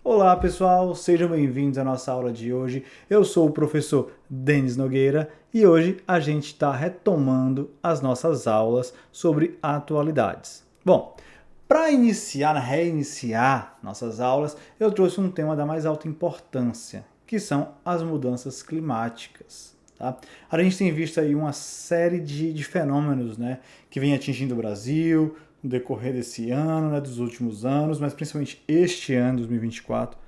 Olá pessoal, sejam bem-vindos à nossa aula de hoje. Eu sou o professor Denis Nogueira e hoje a gente está retomando as nossas aulas sobre atualidades. Bom, para reiniciar nossas aulas, eu trouxe um tema da mais alta importância, que são as mudanças climáticas. Tá? A gente tem visto aí uma série de fenômenos, né, que vem atingindo o Brasil no decorrer desse ano, né, dos últimos anos, mas principalmente este ano, 2024.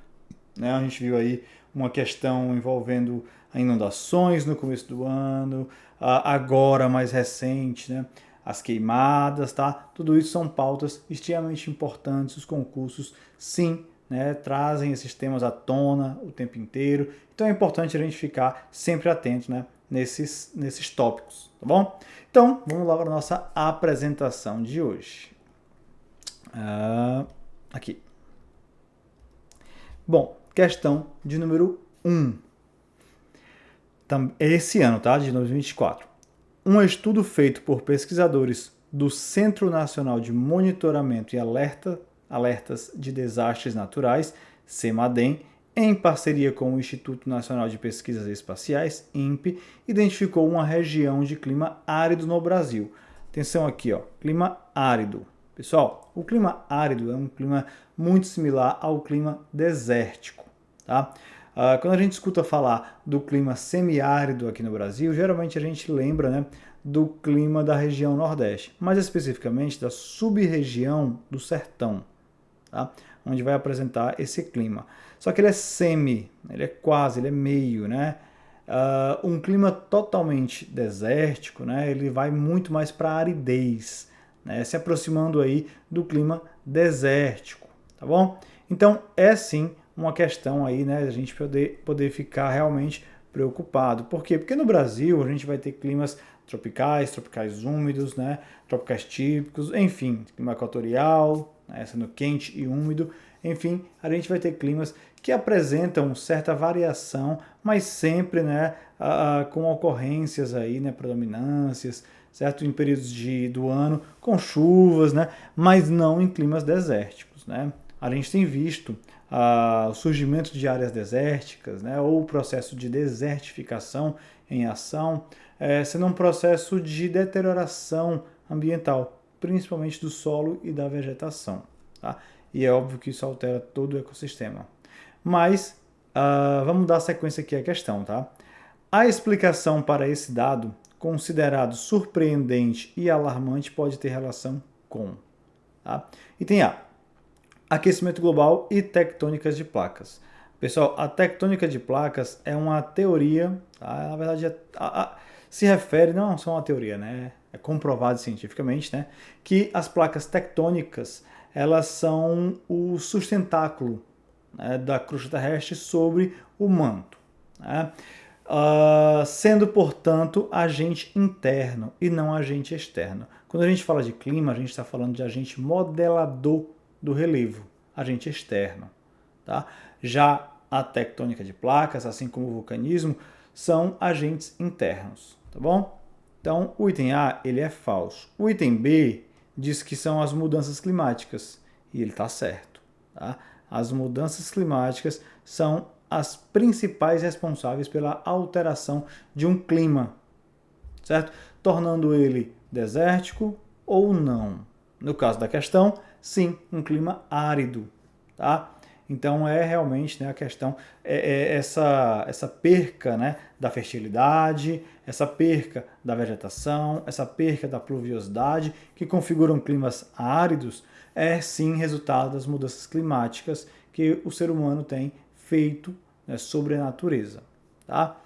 Né, a gente viu aí uma questão envolvendo inundações no começo do ano, agora mais recente, né, as queimadas, tá? Tudo isso são pautas extremamente importantes, os concursos, sim, né, trazem esses temas à tona o tempo inteiro, então é importante a gente ficar sempre atento, né, nesses tópicos, tá bom? Então, vamos lá para a nossa apresentação de hoje. Aqui. Bom, questão de número 1. Esse ano, tá? De 2024. Um estudo feito por pesquisadores do Centro Nacional de Monitoramento e Alertas de Desastres Naturais, CEMADEM, em parceria com o Instituto Nacional de Pesquisas Espaciais, INPE, identificou uma região de clima árido no Brasil. Atenção aqui, ó, clima árido. Pessoal, o clima árido é um clima muito similar ao clima desértico, tá? Quando a gente escuta falar do clima semiárido aqui no Brasil, geralmente a gente lembra, né, do clima da região Nordeste, mais especificamente da sub-região do Sertão, tá? Onde vai apresentar esse clima. Só que ele é ele é quase, ele é meio, né? Um clima totalmente desértico, né? Ele vai muito mais para a aridez, né? Se aproximando aí do clima desértico, tá bom? Então é sim uma questão aí, né, a gente poder ficar realmente preocupado. Por quê? Porque no Brasil a gente vai ter climas tropicais úmidos, né, tropicais típicos, enfim, clima equatorial, né, sendo quente e úmido, enfim, a gente vai ter climas que apresentam certa variação, mas sempre, né, com ocorrências aí, né, predominâncias, certo, em períodos do ano, com chuvas, né, mas não em climas desérticos, né. A gente tem visto o surgimento de áreas desérticas, né, ou o processo de desertificação em ação, sendo um processo de deterioração ambiental, principalmente do solo e da vegetação. Tá? E é óbvio que isso altera todo o ecossistema. Mas vamos dar sequência aqui à questão. Tá? A explicação para esse dado, considerado surpreendente e alarmante, pode ter relação com. Tá? Item A. Aquecimento global e tectônicas de placas. Pessoal, a tectônica de placas é uma teoria, tá? Na verdade se refere, não é só uma teoria, né? É comprovado cientificamente, né? Que as placas tectônicas, elas são o sustentáculo, né, da crosta terrestre sobre o manto, né? Sendo, portanto, agente interno e não agente externo. Quando a gente fala de clima, a gente está falando de agente modelador do relevo, agente externo. Tá? Já a tectônica de placas, assim como o vulcanismo, são agentes internos. Tá bom? Então, o item A ele é falso. O item B diz que são as mudanças climáticas, e ele está certo. Tá? As mudanças climáticas são as principais responsáveis pela alteração de um clima, certo? Tornando ele desértico ou não. No caso da questão, sim, um clima árido, tá? Então é realmente, né, a questão essa perca, né, da fertilidade, essa perca da vegetação, essa perca da pluviosidade que configuram climas áridos é sim resultado das mudanças climáticas que o ser humano tem feito, né, sobre a natureza, tá?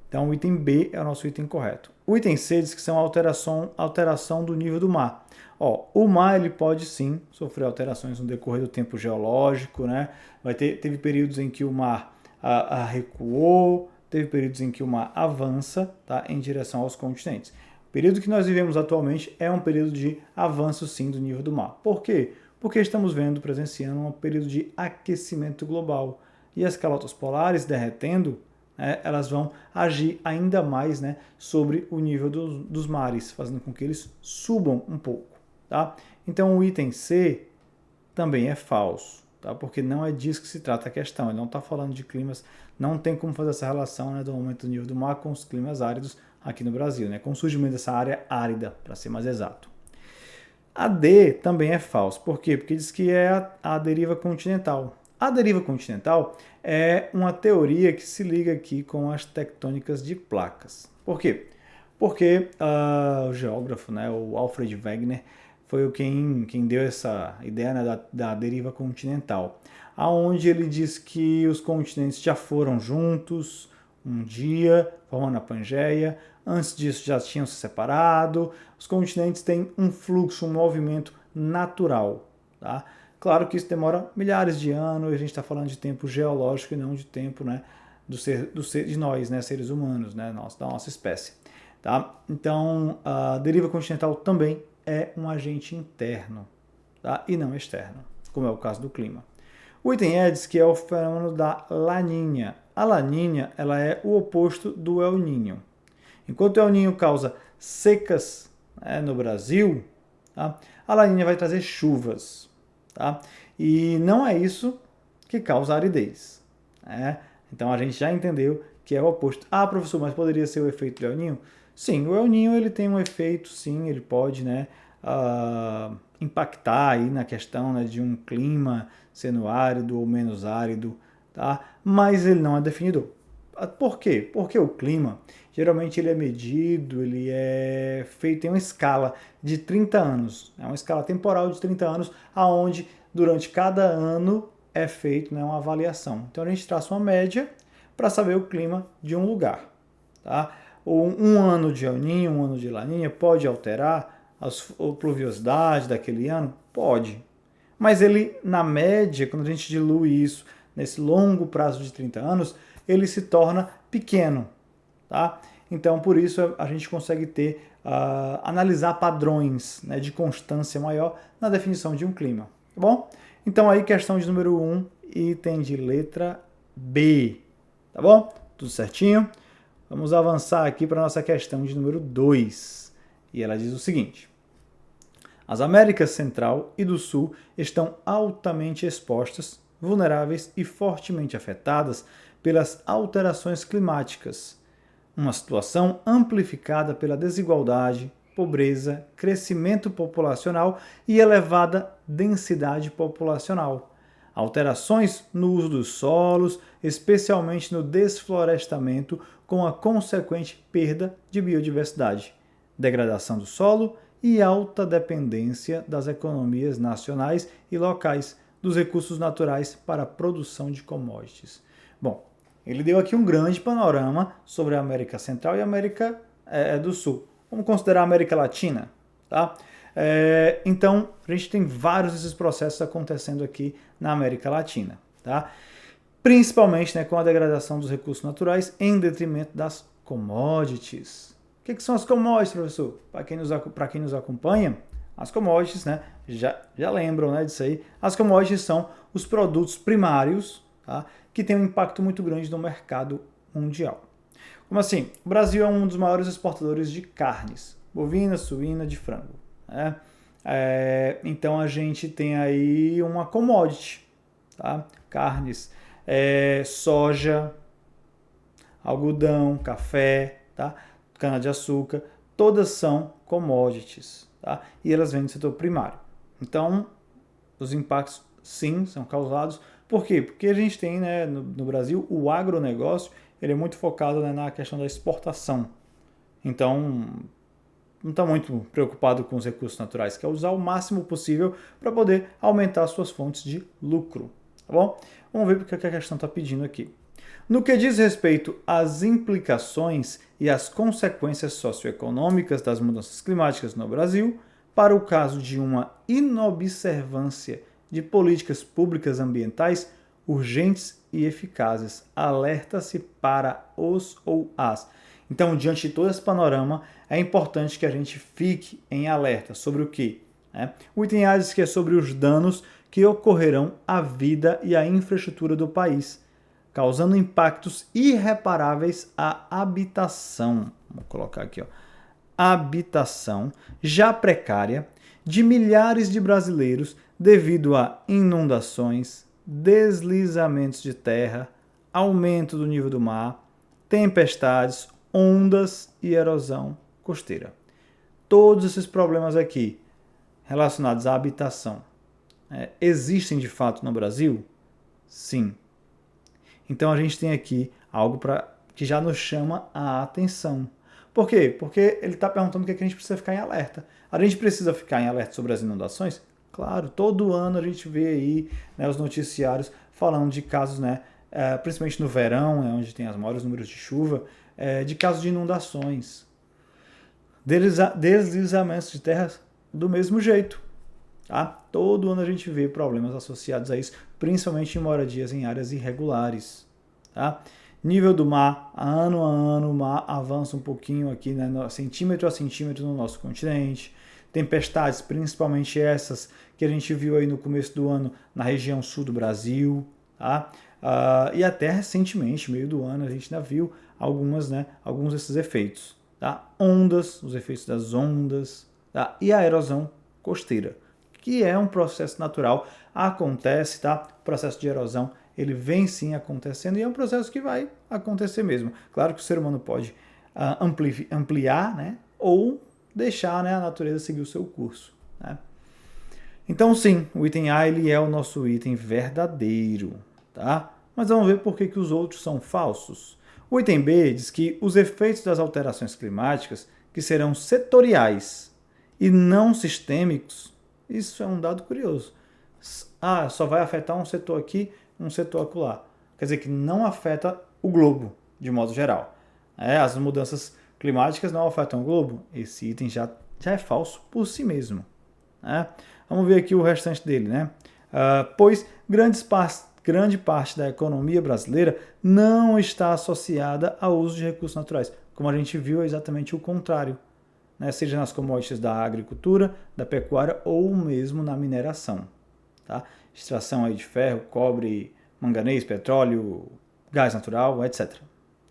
Então o item B é o nosso item correto. O item C diz que são alteração do nível do mar. Ó, o mar ele pode sim sofrer alterações no decorrer do tempo geológico, né? Teve períodos em que o mar recuou, teve períodos em que o mar avança, tá, em direção aos continentes. O período que nós vivemos atualmente é um período de avanço sim do nível do mar. Por quê? Porque estamos presenciando um período de aquecimento global. E as calotas polares derretendo, elas vão agir ainda mais, né, sobre o nível dos mares, fazendo com que eles subam um pouco. Tá? Então o item C também é falso. tá? Porque não é disso que se trata a questão. Ele não está falando de climas, não tem como fazer essa relação, né, do aumento do nível do mar com os climas áridos aqui no Brasil, né, com o surgimento dessa área árida, para ser mais exato. A D também é falso. Por quê? Porque diz que é a deriva continental. A deriva continental é uma teoria que se liga aqui com as tectônicas de placas. Por quê? Porque o geógrafo, né, o Alfred Wegener, foi quem deu essa ideia, né, da deriva continental, aonde ele diz que os continentes já foram juntos um dia, formando a Pangeia. Antes disso já tinham se separado. Os continentes têm um fluxo, um movimento natural, tá? Claro que isso demora milhares de anos, e a gente está falando de tempo geológico e não de tempo, né, de nós, né, seres humanos, né, da nossa espécie. Tá? Então, a deriva continental também é um agente interno, tá? E não externo, como é o caso do clima. O item E diz que é o fenômeno da Laninha. A Laninha, ela é o oposto do El Niño. Enquanto o El Niño causa secas, né, no Brasil, tá? A Laninha vai trazer chuvas. Tá? E não é isso que causa aridez. Né? Então a gente já entendeu que é o oposto. Ah, professor, mas poderia ser o efeito do El Niño? Sim, o El Niño ele tem um efeito, sim, ele pode, né, impactar aí na questão, né, de um clima sendo árido ou menos árido, tá? Mas ele não é definidor. Por quê? Porque o clima, geralmente ele é medido, ele é feito em uma escala de 30 anos. É uma escala temporal de 30 anos, onde durante cada ano é feito, né, uma avaliação. Então a gente traça uma média para saber o clima de um lugar. Tá? Um ano de El Niño, um ano de Laninha pode alterar a pluviosidade daquele ano? Pode. Mas ele, na média, quando a gente dilui isso nesse longo prazo de 30 anos, ele se torna pequeno, tá? Então, por isso, a gente consegue ter, analisar padrões, né, de constância maior na definição de um clima, tá bom? Então, aí, questão de número 1, item de letra B, tá bom? Tudo certinho? Vamos avançar aqui para a nossa questão de número 2, e ela diz o seguinte: as Américas Central e do Sul estão altamente expostas, vulneráveis e fortemente afetadas pelas alterações climáticas, uma situação amplificada pela desigualdade, pobreza, crescimento populacional e elevada densidade populacional, alterações no uso dos solos, especialmente no desflorestamento, com a consequente perda de biodiversidade, degradação do solo e alta dependência das economias nacionais e locais dos recursos naturais para a produção de commodities. Bom, ele deu aqui um grande panorama sobre a América Central e a América do Sul. Vamos considerar a América Latina, tá? Então, a gente tem vários desses processos acontecendo aqui na América Latina, tá? Principalmente, né, com a degradação dos recursos naturais em detrimento das commodities. O que são as commodities, professor? Para quem nos acompanha, as commodities, né, já lembram, né, disso aí. As commodities são os produtos primários, tá, que têm um impacto muito grande no mercado mundial. Como assim? O Brasil é um dos maiores exportadores de carnes, bovina, suína, de frango. Né? Então a gente tem aí uma commodity, tá? Carnes, soja, algodão, café, tá? Cana-de-açúcar, todas são commodities, tá? E elas vêm do setor primário. Então, os impactos, sim, são causados. Por quê? Porque a gente tem, né, no Brasil, o agronegócio, ele é muito focado, né, na questão da exportação. Então, não está muito preocupado com os recursos naturais, quer usar o máximo possível para poder aumentar suas fontes de lucro, tá bom? Vamos ver porque a questão está pedindo aqui. No que diz respeito às implicações e às consequências socioeconômicas das mudanças climáticas no Brasil, para o caso de uma inobservância de políticas públicas ambientais urgentes e eficazes, alerta-se para os ou as. Então, diante de todo esse panorama, é importante que a gente fique em alerta sobre o quê? O item A diz que é sobre os danos que ocorrerão à vida e à infraestrutura do país, causando impactos irreparáveis à habitação. Vou colocar aqui, ó. Habitação já precária de milhares de brasileiros devido a inundações, deslizamentos de terra, aumento do nível do mar, tempestades, ondas e erosão costeira. Todos esses problemas aqui relacionados à habitação existem de fato no Brasil? Sim. Então a gente tem aqui algo que já nos chama a atenção. Por quê? Porque ele está perguntando o que a gente precisa ficar em alerta. A gente precisa ficar em alerta sobre as inundações? Claro, todo ano a gente vê aí, né, os noticiários falando de casos, né, principalmente no verão, onde tem os maiores números de chuva, de casos de inundações. Deslizamentos de terras do mesmo jeito. Tá? Todo ano a gente vê problemas associados a isso, principalmente em moradias em áreas irregulares. Tá? Nível do mar, ano a ano, o mar avança um pouquinho aqui, né, centímetro a centímetro no nosso continente. Tempestades, principalmente essas que a gente viu aí no começo do ano na região sul do Brasil. Tá? E até recentemente, meio do ano, a gente ainda viu alguns desses efeitos. Tá? Ondas, os efeitos das ondas, tá? E a erosão costeira, que é um processo natural, acontece, tá? O processo de erosão, ele vem sim acontecendo e é um processo que vai acontecer mesmo. Claro que o ser humano pode ampliar, né? Ou deixar, né, a natureza seguir o seu curso. Né? Então sim, o item A ele é o nosso item verdadeiro, tá? Mas vamos ver por que os outros são falsos. O item B diz que os efeitos das alterações climáticas, que serão setoriais e não sistêmicos, isso é um dado curioso. Só vai afetar um setor aqui, um setor acolá. Quer dizer que não afeta o globo, de modo geral. As mudanças climáticas não afetam o globo. Esse item já é falso por si mesmo. Vamos ver aqui o restante dele. Pois grande parte da economia brasileira não está associada ao uso de recursos naturais. Como a gente viu, é exatamente o contrário. Seja nas commodities da agricultura, da pecuária ou mesmo na mineração. Tá? Extração aí de ferro, cobre, manganês, petróleo, gás natural, etc.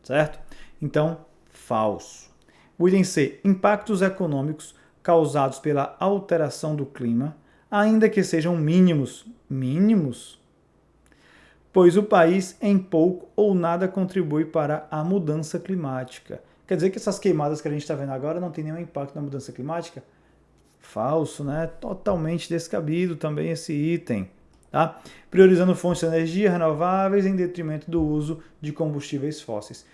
Certo? Então, falso. O item C, impactos econômicos causados pela alteração do clima, ainda que sejam mínimos, pois o país em pouco ou nada contribui para a mudança climática. Quer dizer que essas queimadas que a gente está vendo agora não tem nenhum impacto na mudança climática? Falso, né? Totalmente descabido também esse item. Tá? Priorizando fontes de energia renováveis em detrimento do uso de combustíveis fósseis.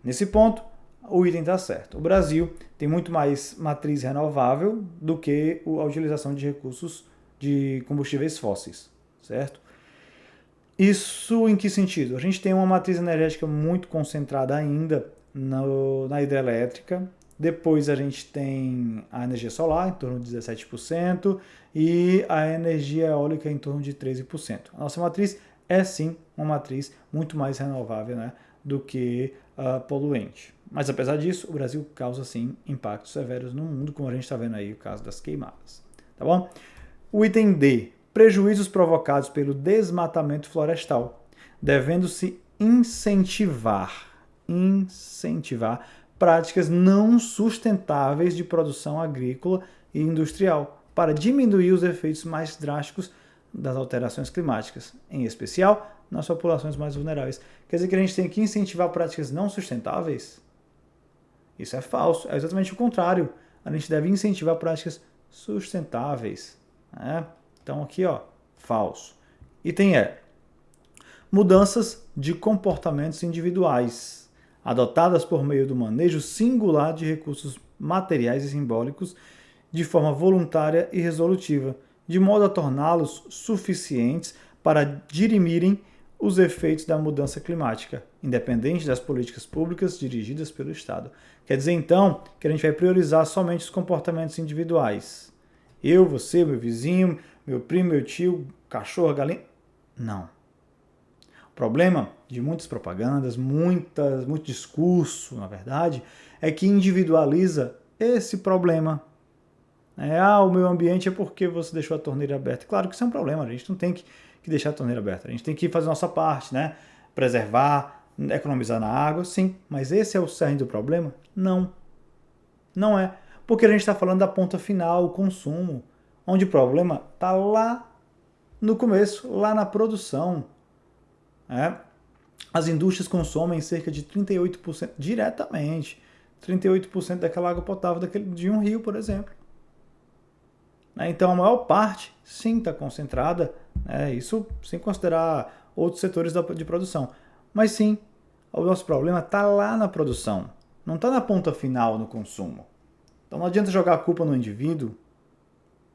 Nesse ponto, o item está certo. O Brasil tem muito mais matriz renovável do que a utilização de recursos de combustíveis fósseis, certo? Isso em que sentido? A gente tem uma matriz energética muito concentrada ainda na hidrelétrica. Depois a gente tem a energia solar, em torno de 17%, e a energia eólica em torno de 13%. A nossa matriz é sim uma matriz muito mais renovável, né, do que poluente. Mas apesar disso, o Brasil causa sim impactos severos no mundo, como a gente está vendo aí o caso das queimadas. Tá bom? O item D, prejuízos provocados pelo desmatamento florestal, devendo-se incentivar práticas não sustentáveis de produção agrícola e industrial, para diminuir os efeitos mais drásticos das alterações climáticas, em especial nas populações mais vulneráveis. Quer dizer que a gente tem que incentivar práticas não sustentáveis? Isso é falso, é exatamente o contrário. A gente deve incentivar práticas sustentáveis. Então aqui, falso. Item E. Mudanças de comportamentos individuais, adotadas por meio do manejo singular de recursos materiais e simbólicos de forma voluntária e resolutiva, de modo a torná-los suficientes para dirimirem os efeitos da mudança climática, independente das políticas públicas dirigidas pelo Estado. Quer dizer, então, que a gente vai priorizar somente os comportamentos individuais. Eu, você, meu vizinho, meu primo, meu tio, cachorro, galinha. Não. O problema de muitas propagandas, muito discurso, na verdade, é que individualiza esse problema. O meu ambiente é porque você deixou a torneira aberta. Claro que isso é um problema, a gente não tem que deixar a torneira aberta. A gente tem que fazer a nossa parte, né? Preservar, economizar na água, sim. Mas esse é o cerne do problema? Não. Não é. Porque a gente está falando da ponta final, o consumo. Onde o problema está lá no começo, lá na produção. As indústrias consomem cerca de 38% diretamente, 38% daquela água potável de um rio, por exemplo. Então a maior parte, sim, está concentrada, isso sem considerar outros setores de produção. Mas sim, o nosso problema está lá na produção, não está na ponta final no consumo. Então não adianta jogar a culpa no indivíduo,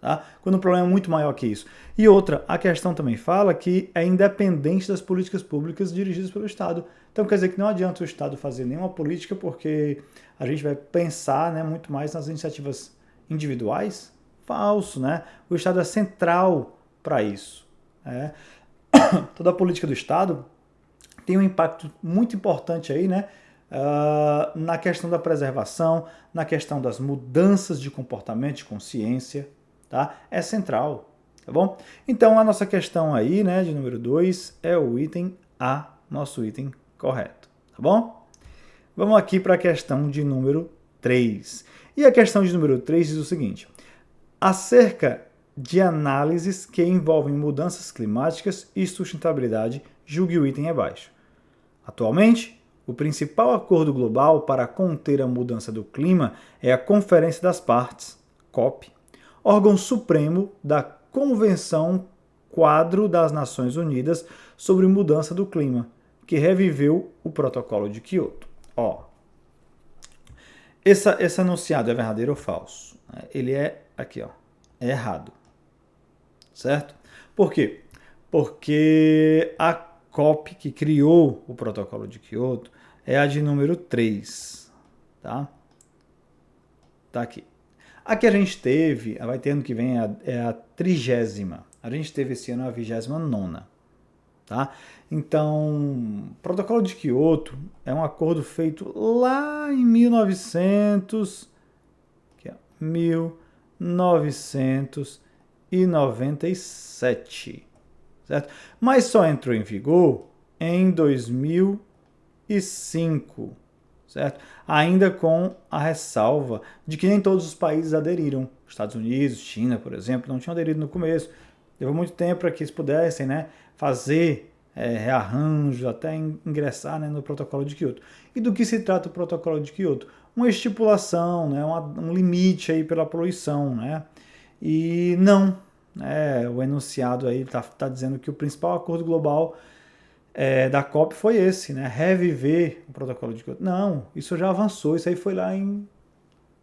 tá? Quando o problema é muito maior que isso. E outra, a questão também fala que é independente das políticas públicas dirigidas pelo Estado. Então quer dizer que não adianta o Estado fazer nenhuma política porque a gente vai pensar, muito mais nas iniciativas individuais. Falso, né? O Estado é central para isso. Toda a política do Estado tem um impacto muito importante aí, na questão da preservação, na questão das mudanças de comportamento, de consciência, tá? É central, tá bom? Então a nossa questão aí, de número 2, é o item A, nosso item correto, tá bom? Vamos aqui para a questão de número 3. E a questão de número 3 diz o seguinte: acerca de análises que envolvem mudanças climáticas e sustentabilidade, julgue o item abaixo. Atualmente, o principal acordo global para conter a mudança do clima é a Conferência das Partes, COP, órgão supremo da Convenção Quadro das Nações Unidas sobre Mudança do Clima, que reviveu o Protocolo de Kyoto. Esse enunciado é verdadeiro ou falso? Ele é aqui, é errado. Certo? Por quê? Porque a COP que criou o Protocolo de Kyoto é a de número 3. Tá? Tá aqui. A que a gente teve, vai ter ano que vem, é a 30ª. A gente teve esse ano a 29ª. Tá? Então, o Protocolo de Kyoto é um acordo feito lá em 1997, certo? Mas só entrou em vigor em 2005, certo? Ainda com a ressalva de que nem todos os países aderiram. Estados Unidos, China, por exemplo, não tinham aderido no começo. Levou muito tempo para que eles pudessem, fazer rearranjos, até ingressar no Protocolo de Kyoto. E do que se trata o Protocolo de Kyoto? Uma estipulação, um limite aí pela poluição, E não, o enunciado aí está dizendo que o principal acordo global da COP foi esse, reviver o Protocolo de Kyoto. Não, isso já avançou, isso aí foi lá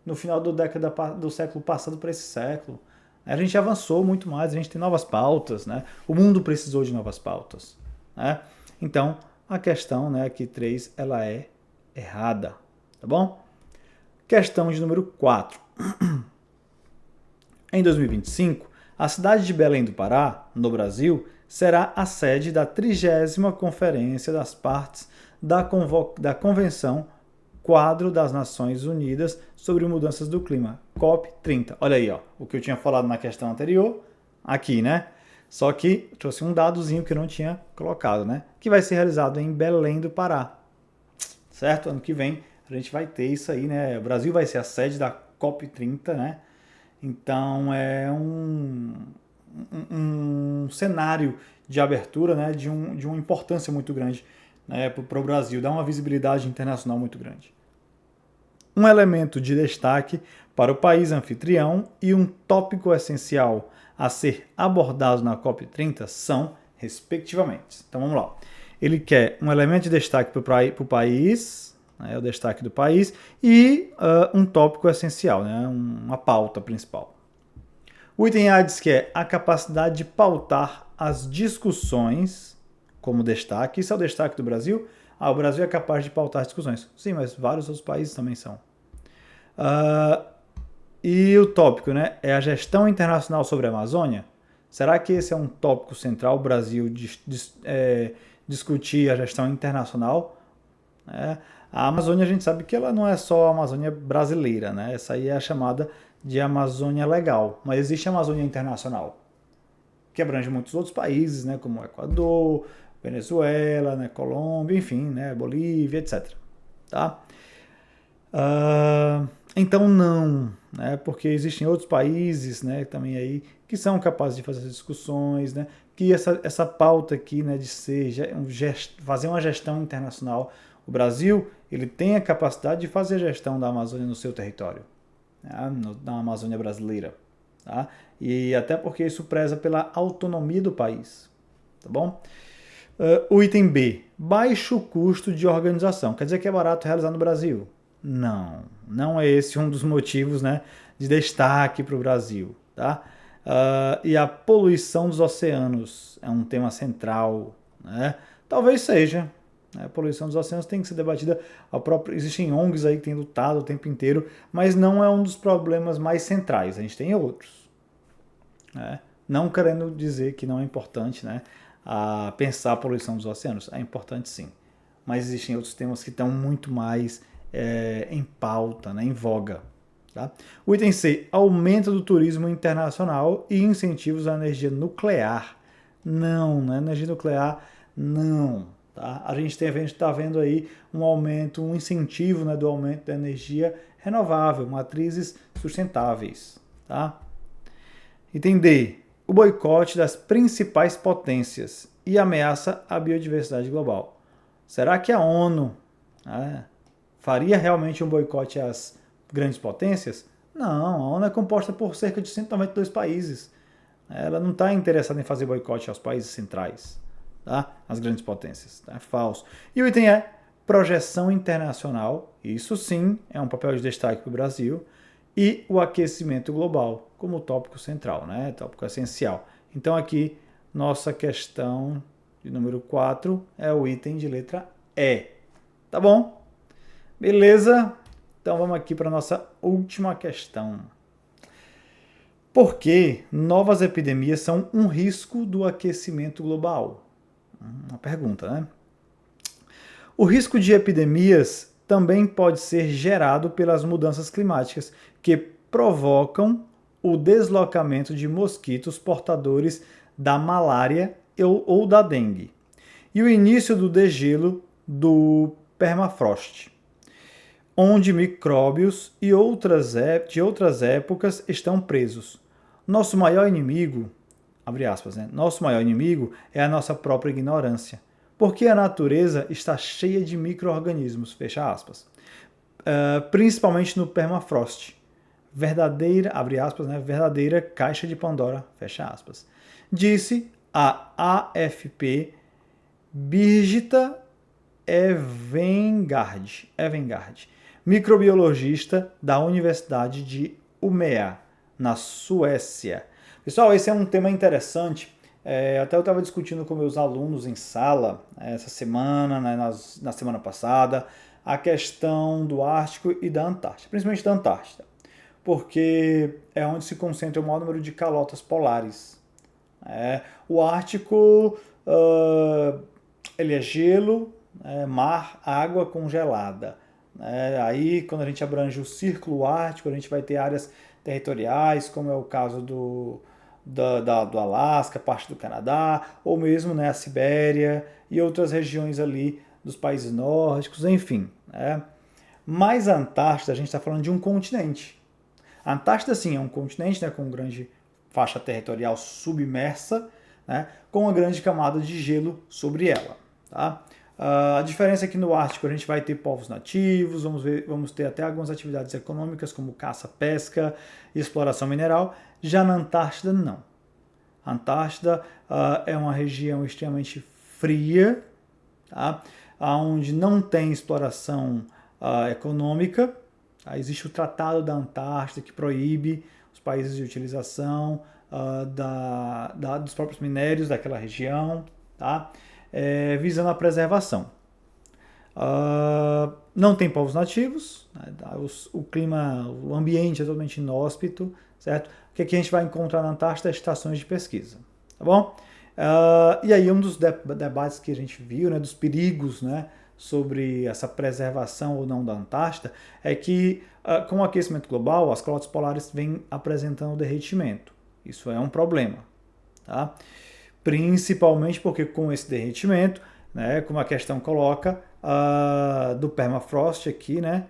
no final do século passado para esse século. A gente avançou muito mais, a gente tem novas pautas, O mundo precisou de novas pautas, Então, a questão, aqui 3, ela é errada, tá bom? Questão de número 4. Em 2025, a cidade de Belém do Pará, no Brasil, será a sede da 30ª Conferência das Partes da Convenção Quadro das Nações Unidas sobre Mudanças do Clima, COP30. Olha aí, o que eu tinha falado na questão anterior, aqui, Só que trouxe um dadozinho que eu não tinha colocado, Que vai ser realizado em Belém do Pará, certo? Ano que vem a gente vai ter isso aí, O Brasil vai ser a sede da COP30, Então é um cenário de abertura, de uma importância muito grande, para o Brasil, dá uma visibilidade internacional muito grande. Um elemento de destaque para o país anfitrião e um tópico essencial a ser abordado na COP30 são, respectivamente. Então vamos lá. Ele quer um elemento de destaque para o país, o destaque do país, e um tópico essencial, uma pauta principal. O item A diz que é a capacidade de pautar as discussões como destaque. Isso é o destaque do Brasil? O Brasil é capaz de pautar as discussões. Sim, mas vários outros países também são. E o tópico, é a gestão internacional sobre a Amazônia? Será que esse é um tópico central, o Brasil discutir a gestão internacional? A Amazônia, a gente sabe que ela não é só a Amazônia brasileira, Essa aí é a chamada de Amazônia legal, mas existe a Amazônia internacional, que abrange muitos outros países, como o Equador, Venezuela, Colômbia, enfim, Bolívia, etc. Tá? Então não, né? Porque existem outros países, né, também aí que são capazes de fazer essas discussões, né? Que essa pauta aqui, né, de ser fazer uma gestão internacional, o Brasil ele tem a capacidade de fazer gestão da Amazônia no seu território, né, na Amazônia brasileira, tá? E até porque isso preza pela autonomia do país, tá bom? O item B, baixo custo de organização. Quer dizer que é barato realizar no Brasil? Não, não é esse um dos motivos, né, de destaque para o Brasil. Tá? E a poluição dos oceanos é um tema central. Né? Talvez seja. Né? A poluição dos oceanos tem que ser debatida. Existem ONGs aí que têm lutado o tempo inteiro, mas não é um dos problemas mais centrais. A gente tem outros. Né? Não querendo dizer que não é importante, né, pensar a poluição dos oceanos. É importante sim. Mas existem outros temas que estão muito mais em pauta, né, em voga. Tá? O item C, aumento do turismo internacional e incentivos à energia nuclear. Não, né? Energia nuclear, não. Tá? A gente está vendo aí um aumento, um incentivo, né, do aumento da energia renovável, matrizes sustentáveis. Tá? Item D, o boicote das principais potências e ameaça à biodiversidade global. Será que a ONU faria realmente um boicote às grandes potências? Não, a ONU é composta por cerca de 192 países. Ela não está interessada em fazer boicote aos países centrais, tá? Às grandes potências. É falso. E o item é projeção internacional. Isso sim é um papel de destaque para o Brasil. E o aquecimento global, como tópico central, né? Tópico essencial. Então aqui, nossa questão de número 4 é o item de letra E. Tá bom? Beleza? Então vamos aqui para a nossa última questão. Por que novas epidemias são um risco do aquecimento global? Uma pergunta, né? O risco de epidemias também pode ser gerado pelas mudanças climáticas que provocam o deslocamento de mosquitos portadores da malária ou da dengue e o início do degelo do permafrost, onde micróbios e de outras épocas estão presos. Nosso maior inimigo, abre aspas, né? Nosso maior inimigo é a nossa própria ignorância, porque a natureza está cheia de micro-organismos, fecha aspas. Principalmente no permafrost. Verdadeira, abre aspas, né? Verdadeira caixa de Pandora, fecha aspas. Disse a AFP Birgitta Evengard, microbiologista da Universidade de Umeå, na Suécia. Pessoal, esse é um tema interessante. Até eu estava discutindo com meus alunos em sala essa semana, né, na semana passada, a questão do Ártico e da Antártida, principalmente da Antártida, porque é onde se concentra o maior número de calotas polares. O Ártico, ele é gelo, mar, água congelada. Aí, quando a gente abrange o Círculo Ártico, a gente vai ter áreas territoriais, como é o caso do Alasca, parte do Canadá, ou mesmo, né, a Sibéria e outras regiões ali dos países nórdicos, enfim. Mas a Antártida, a gente está falando de um continente. A Antártida, sim, é um continente, né, com grande faixa territorial submersa, né, com uma grande camada de gelo sobre ela. Tá? A diferença é que no Ártico a gente vai ter povos nativos, vamos ter até algumas atividades econômicas como caça, pesca e exploração mineral. Já na Antártida, não. A Antártida é uma região extremamente fria, tá? Onde não tem exploração econômica. Existe o Tratado da Antártida que proíbe os países de utilização dos próprios minérios daquela região, tá? Visando a preservação. Não tem povos nativos, né? O clima, o ambiente é totalmente inóspito, certo? O que aqui a gente vai encontrar na Antártida é estações de pesquisa, tá bom? E aí um dos debates que a gente viu, né, dos perigos, né, sobre essa preservação ou não da Antártida, é que com o aquecimento global, as calotas polares vêm apresentando derretimento. Isso é um problema, tá? Principalmente porque com esse derretimento, né, como a questão coloca, do permafrost aqui, né,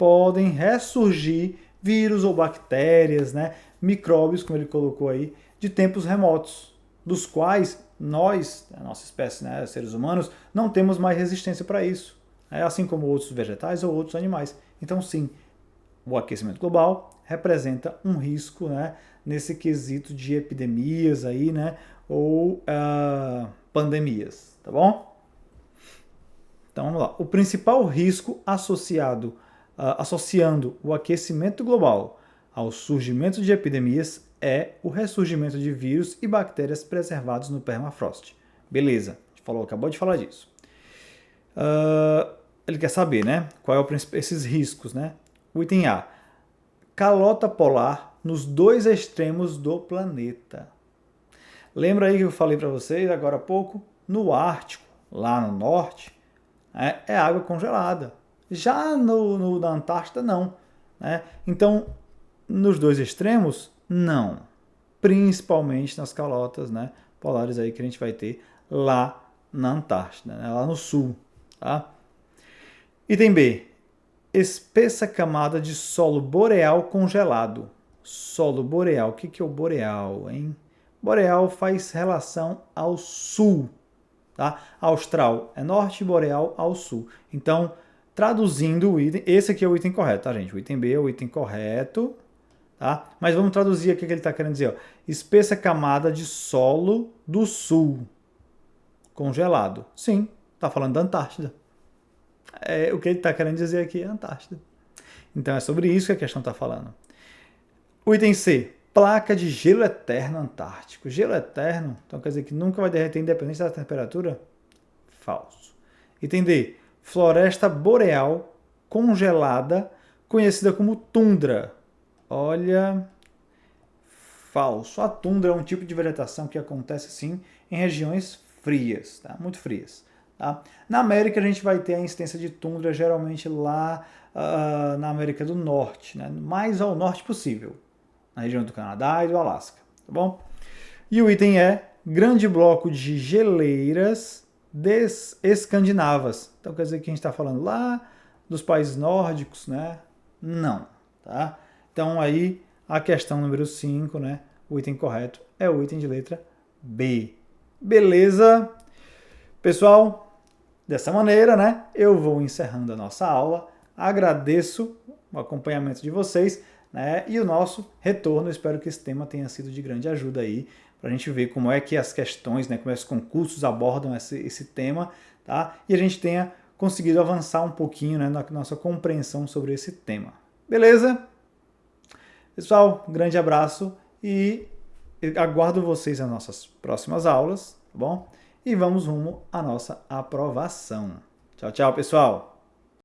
podem ressurgir vírus ou bactérias, né, micróbios, como ele colocou aí, de tempos remotos, dos quais nós, a nossa espécie, né, seres humanos, não temos mais resistência para isso, assim como outros vegetais ou outros animais. Então, sim, o aquecimento global representa um risco, né, nesse quesito de epidemias aí, né, ou pandemias, tá bom? Então vamos lá. O principal risco associando o aquecimento global ao surgimento de epidemias é o ressurgimento de vírus e bactérias preservados no permafrost. Beleza, acabou de falar disso. Ele quer saber, né? Qual é esses riscos, né? O item A. Calota polar nos dois extremos do planeta. Lembra aí que eu falei para vocês agora há pouco? No Ártico, lá no norte, é água congelada. Já na Antártida, não. Né? Então, nos dois extremos, não. Principalmente nas calotas, né, polares aí que a gente vai ter lá na Antártida, né, lá no sul. Tá? Item B. Espessa camada de solo boreal congelado. Solo boreal. O que é o boreal, hein? Boreal faz relação ao sul. Tá? Austral é norte, boreal ao sul. Então, traduzindo o item, esse aqui é o item correto, tá, gente? O item B é o item correto, tá? Mas vamos traduzir aqui o que ele está querendo dizer. Ó. Espessa camada de solo do sul, congelado. Sim, está falando da Antártida. O que ele está querendo dizer aqui é Antártida. Então, é sobre isso que a questão está falando. O item C. Placa de gelo eterno antártico. Gelo eterno, então quer dizer que nunca vai derreter independente da temperatura? Falso. Item D. Floresta boreal congelada, conhecida como tundra. Olha, falso. A tundra é um tipo de vegetação que acontece sim em regiões frias, tá? Muito frias. Tá? Na América a gente vai ter a incidência de tundra geralmente lá na América do Norte, né? Mais ao norte possível. Na região do Canadá e do Alasca, tá bom? E o item é grande bloco de geleiras escandinavas. Então quer dizer que a gente está falando lá dos países nórdicos, né? Não, tá? Então aí a questão número 5, né? O item correto é o item de letra B. Beleza? Pessoal, dessa maneira, né? Eu vou encerrando a nossa aula. Agradeço o acompanhamento de vocês. Né? E o nosso retorno, espero que esse tema tenha sido de grande ajuda aí, para a gente ver como é que as questões, né, como é que os concursos abordam esse tema, tá? E a gente tenha conseguido avançar um pouquinho, né, na nossa compreensão sobre esse tema. Beleza? Pessoal, um grande abraço e aguardo vocês nas nossas próximas aulas, tá bom? E vamos rumo à nossa aprovação. Tchau, tchau, pessoal!